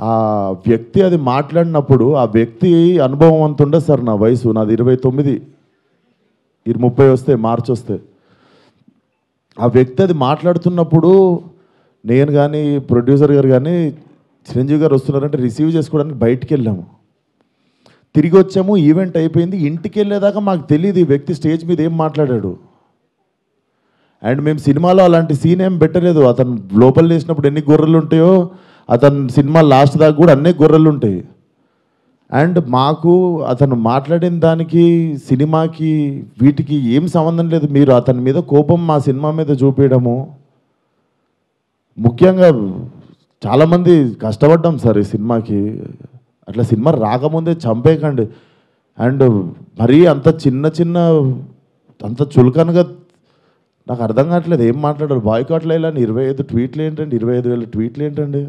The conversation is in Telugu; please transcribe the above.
ఆ వ్యక్తి అది మాట్లాడినప్పుడు ఆ వ్యక్తి అనుభవం అంత ఉండదు సార్. నా వయసు నాది 29, 30 వస్తే మార్చి వస్తే ఆ వ్యక్తి అది మాట్లాడుతున్నప్పుడు నేను కానీ ప్రొడ్యూసర్ గారు కానీ చిరంజీవి గారు వస్తున్నారంటే రిసీవ్ చేసుకోవడానికి బయటికి వెళ్ళాము. తిరిగి వచ్చాము, ఈవెంట్ అయిపోయింది. ఇంటికి వెళ్ళేదాకా మాకు తెలియదు ఈ వ్యక్తి స్టేజ్ మీద ఏం మాట్లాడాడు. అండ్ మేము సినిమాలో అలాంటి సీన్ ఏం పెట్టలేదు. అతను లోపల వేసినప్పుడు ఎన్ని గొర్రెలు ఉంటాయో అతను సినిమా లాస్ట్ దాకా కూడా అన్నీ గొర్రెలు ఉంటాయి. అండ్ మాకు అతను మాట్లాడిన దానికి సినిమాకి వీటికి ఏం సంబంధం లేదు. మీరు అతని మీద కోపం మా సినిమా మీద చూపించడము. ముఖ్యంగా చాలామంది కష్టపడ్డాం సార్ ఈ సినిమాకి. అట్లా సినిమా రాకముందే చంపేయకండి. అండ్ మరీ అంత చిన్న అంత చులకనగా నాకు అర్థం కావట్లేదు ఏం మాట్లాడారు. బాయ్కాట్లు వేయాలని 25 ట్వీట్లు ఏంటండి, 25,000 ట్వీట్లు ఏంటండి.